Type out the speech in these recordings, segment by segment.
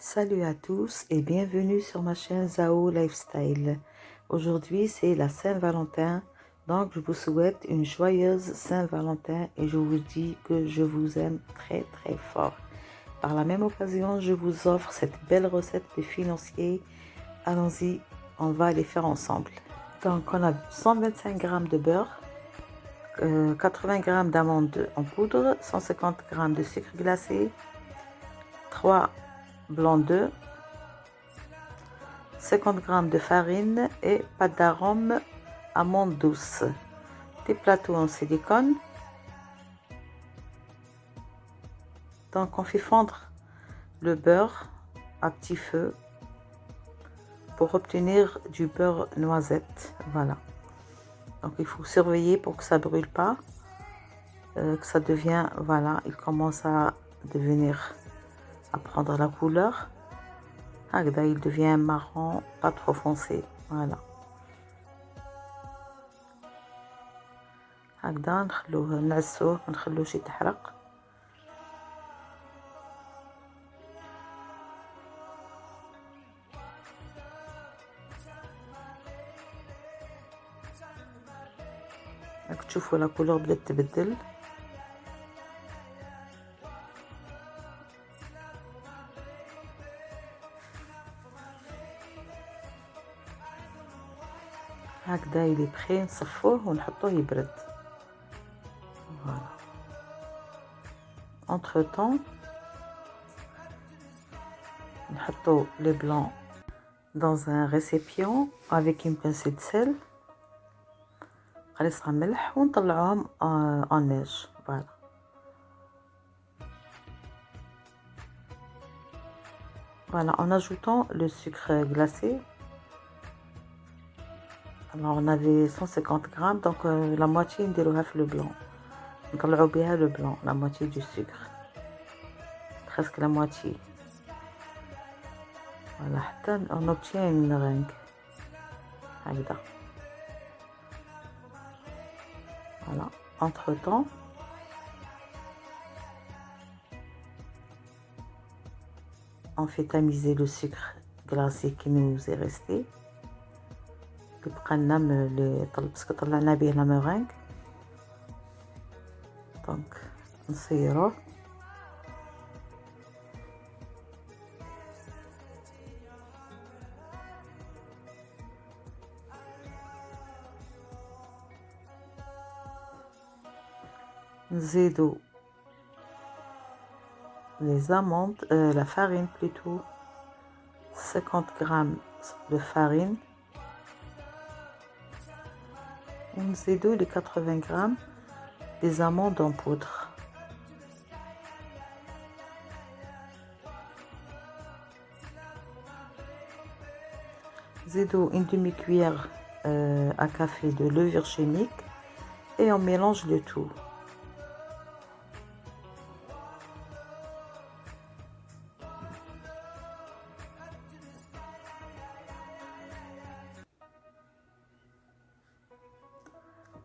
Salut à tous et bienvenue sur ma chaîne Zao Lifestyle. Aujourd'hui c'est la Saint-Valentin, donc je vous souhaite une joyeuse Saint-Valentin et je vous dis que je vous aime très très fort. Par la même occasion, je vous offre cette belle recette de financier. Allons-y, on va les faire ensemble. Donc on a 125 g de beurre, 80 g d'amandes en poudre, 150 g de sucre glacé, 3 blancs d'œufs, 50 g de farine et pâte d'arôme amande douce. Des plateaux en silicone. Donc on fait fondre le beurre à petit feu pour obtenir du beurre noisette. Voilà. Donc il faut surveiller pour que ça brûle pas, que ça devient, voilà, il commence à devenir, à prendre la couleur. Il devient marron, pas trop foncé. Voilà. هكذا نخلوه نعسوه ونخلوهش يتحرق. راك تشوفوا لا كولور بدات تبدل. هكذا يلي بخي نصفوه ونحطوه يبرد. Voilà. Entre temps, نحطو les blancs dans un récipient avec une pincée de sel, قليصة ملح ونطلعوهم en neige. Voilà. Voilà, en ajoutant le sucre glacé. Alors on avait 150 g, donc la moitié نديروها في le blanc. نطلعو بها le blanc, la moitié du sucre. Presque la moitié. Voilà, حتى on obtient une meringue. هكذا. Voilà, entre temps, on fait tamiser le sucre glacé qui nous est resté. بقى لنا باسكو طلعنا به لا مeringue. دونك نصيروه. نزيدو les amandes, la farine plutôt, 50 g de farine. ونزيدو les 80 g des amandes en poudre. نزيدو une demi-cuillère à café de levure chimique et on mélange le tout.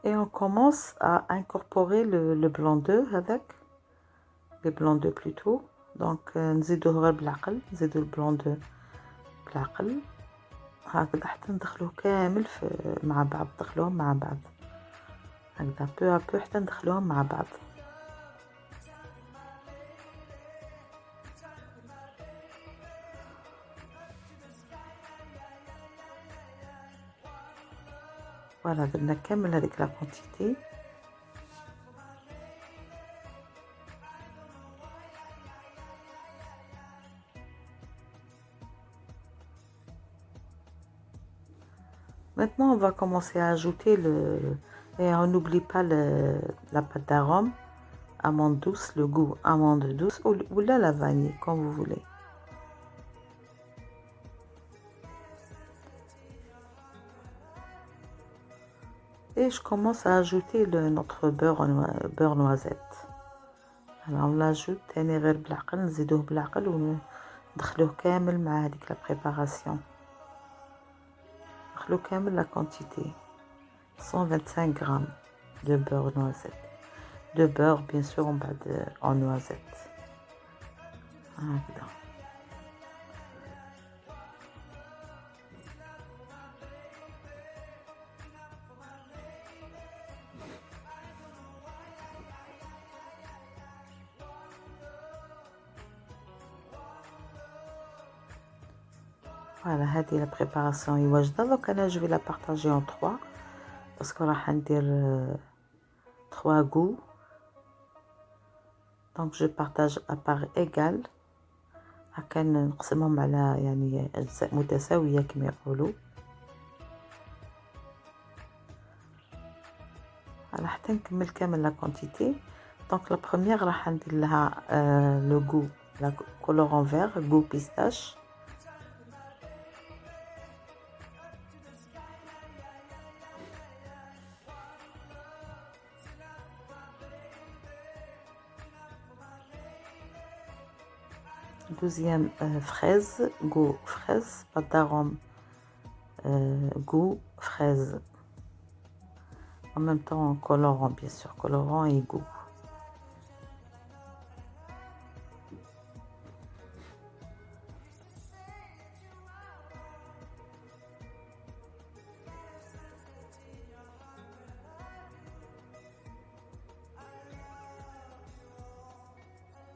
Et on commence à incorporer le blanc d'œuf avec les blancs d'œufs plutôt. Donc نزيدوه غير بالعقل، نزيدو البلون دو بالعقل هكذا حتى ندخلوه كامل مع بعض، ندخلوهم مع بعض هكذا بو ا بو حتى ندخلوهم مع بعض. فوالا درنا كامل هذيك لا كونتيتي. Maintenant on va commencer à ajouter et on n'oublie pas la pâte d'arôme amande douce, le goût amande douce ou la vanille comme vous voulez. Et je commence à ajouter notre beurre noisette. Alors on l'ajoute تاني غير بالعقل، نزيدوه بالعقل وندخلوه كامل مع هذيك لا بريباراسيون. ندخلو كامل لا كونتيتي 125 g de beurre noisette. De beurre bien sûr en بعد en noisette. هكذا. Voilà, هذه la préparation est واجدة. Donc je vais la partager en 3 parce que راح ندير 3 goûts. Donc je partage à part égale. هكا نقسمهم على يعني أجزاء متساوية كما يقولوا. على حتى نكمل كامل لا كونتيتي. دونك لا بروميير راح ندير لها لو غو لا كولورون فير غو بيستاش. Deuxième fraise, goût fraise, pâte d'arôme, goût fraise. En même temps colorant bien sûr, colorant et goût.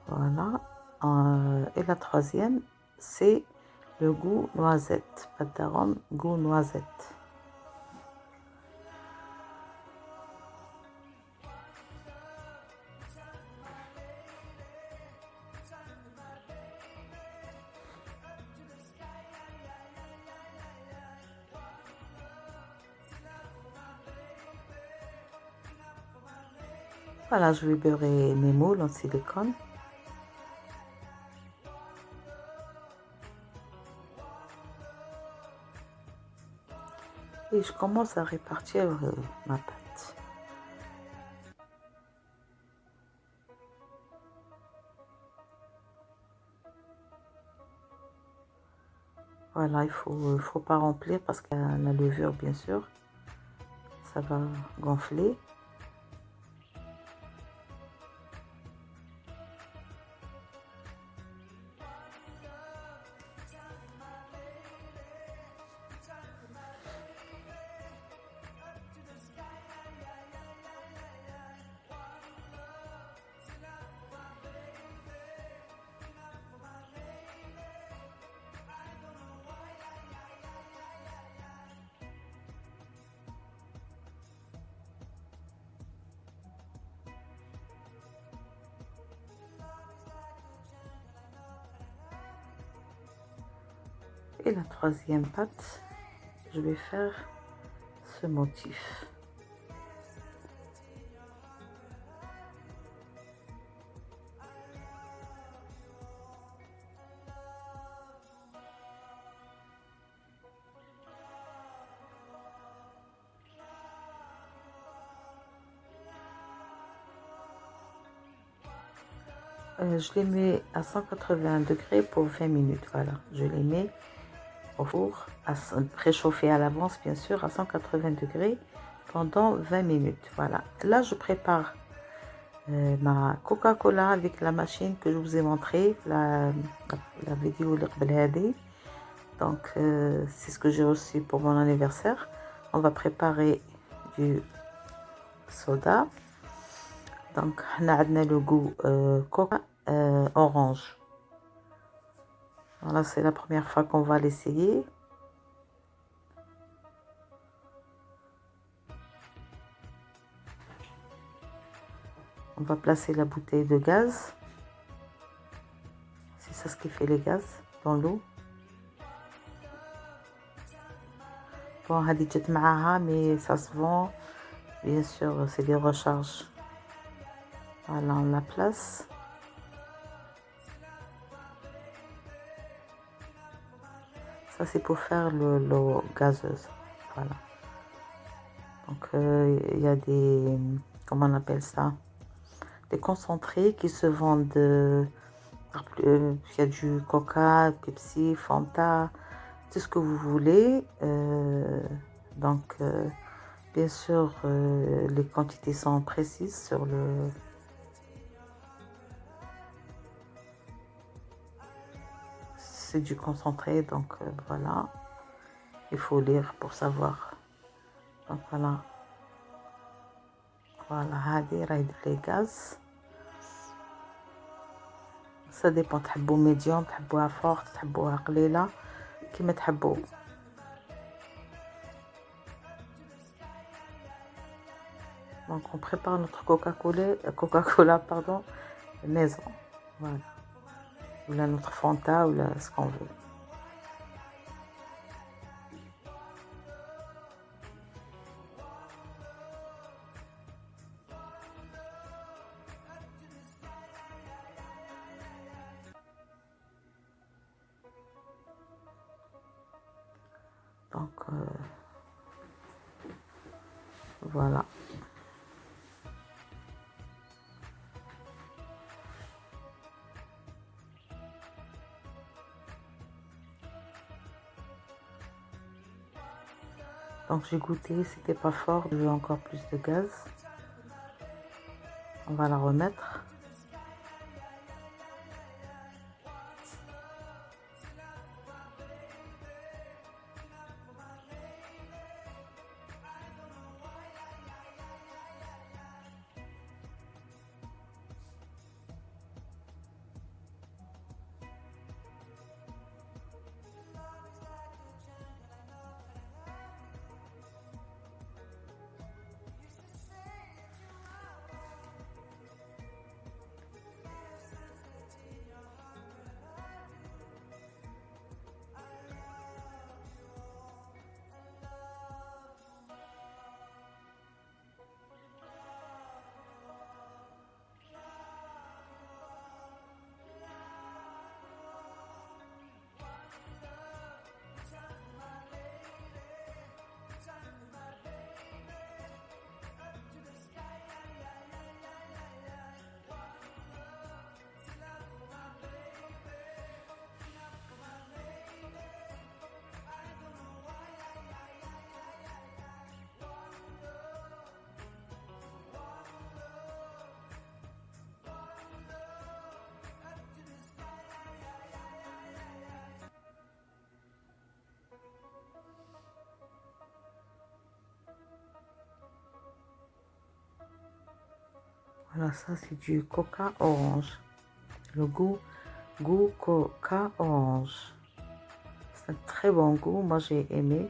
Voilà. Et la troisième, c'est le goût noisette. Pâte d'arôme, goût noisette. Voilà, je vais beurrer mes moules en silicone. Et je commence à répartir ma pâte. Voilà, il faut pas remplir parce qu'il y a la levure bien sûr. Ça va gonfler. Et la troisième pâte, je vais faire ce motif. Je les mets à 180 degrés pour 20 minutes. Voilà, je les mets au four, préchauffé à l'avance bien sûr, à 180 degrés pendant 20 minutes. Voilà, là je prépare ma Coca-Cola avec la machine que je vous ai montré, la vidéo. Donc c'est ce que j'ai reçu pour mon anniversaire. On va préparer du soda. Donc on a le goût coca orange. Voilà, c'est la première fois qu'on va l'essayer. On va placer la bouteille de gaz. C'est ça ce qui fait les gaz dans l'eau. Bon, هذه جت معاها mais ça se vend. Bien sûr, c'est des recharges. Voilà, on la place. Ça, c'est pour faire l'eau gazeuse. Voilà. Donc, il y a des... Comment on appelle ça? Des concentrés qui se vendent. Il y a du Coca, Pepsi, Fanta, tout ce que vous voulez. Donc, bien sûr, les quantités sont précises sur le... C'est du concentré, donc voilà. Il faut lire pour savoir. Donc voilà. Voilà, هذه راهي les gaz. Ça dépend, تحبوا médium, تحبوها forte, تحبوها قليلة. كيما تحبوا. Donc on prépare notre Coca-Cola pardon, maison. Voilà. Ou là notre Fanta ou là ce qu'on veut. Donc voilà. Donc j'ai goûté, c'était pas fort, je veux encore plus de gaz. On va la remettre. Voilà, ça c'est du coca orange. Le goût coca orange. C'est un très bon goût, moi j'ai aimé.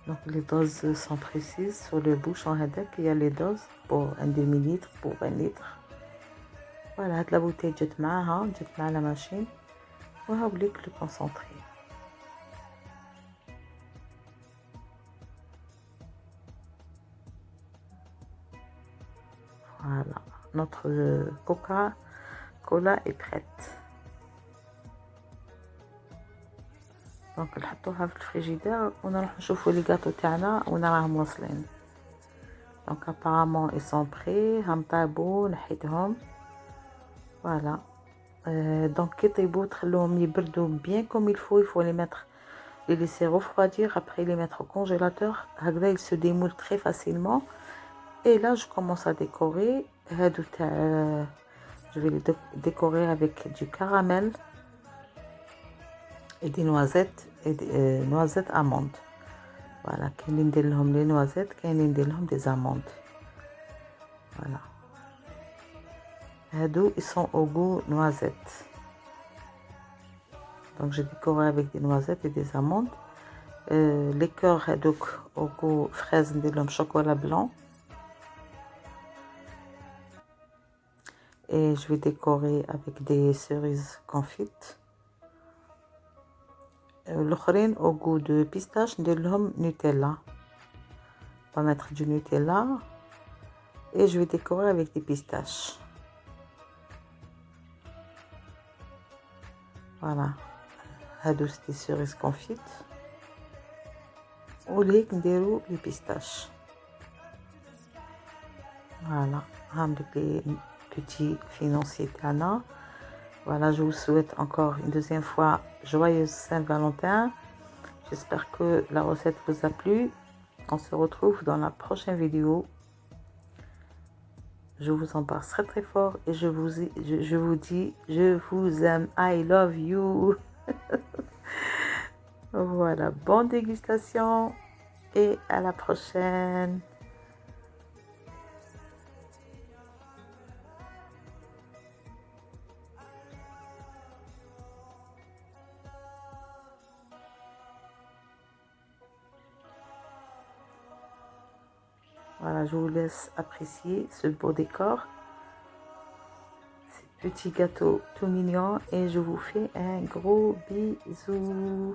Donc les doses sont précises sur le bouchon هذاك. Il y a les doses pour un demi-litre, pour 20 litres. Voilà, la bouteille جت معاها la machine. وهاوليك le concentré. Voilà, notre Coca-Cola est prête. دونك نحطوها في الفريجيدير ونروح نشوفوا لي غاتو تاعنا وين راهم واصلين. دونك apparemment ils sont prêts. هم طابوا نحيتهم. Voilà. Donc كي يطيبوا تخلوهم يبردوا bien comme il faut les mettre, les laisser refroidir, après les mettre au congélateur. هكذا ils se démoulent très facilement. Et là je commence à décorer. هادو تاع je vais les décorer avec du caramel et des noisettes et des noisettes amandes. Voilà, كاين ندير لهم les noisettes, كاين ندير لهم des amandes. Voilà. هادو ils sont au goût noisette. Donc j'ai décoré avec des noisettes et des amandes. Les cœurs هادوك au goût fraise ندير لهم chocolat blanc. Et je vais décorer avec des cerises confites. الأخرين au goût de pistache ندير لهم Nutella. On va mettre du Nutella et je vais décorer avec des pistaches. Voilà. هادو des cerises confites. ولهيك نديرو les pistaches. Voilà. هعمل les petits financiers تاعنا. Voilà, je vous souhaite encore une deuxième fois joyeuse Saint-Valentin. J'espère que la recette vous a plu. On se retrouve dans la prochaine vidéo. Je vous embrasse très très fort et je vous dis je vous aime. I love you. Voilà, bonne dégustation et à la prochaine. Voilà, je vous laisse apprécier ce beau décor, ces petits gâteaux tout mignons et je vous fais un gros bisou.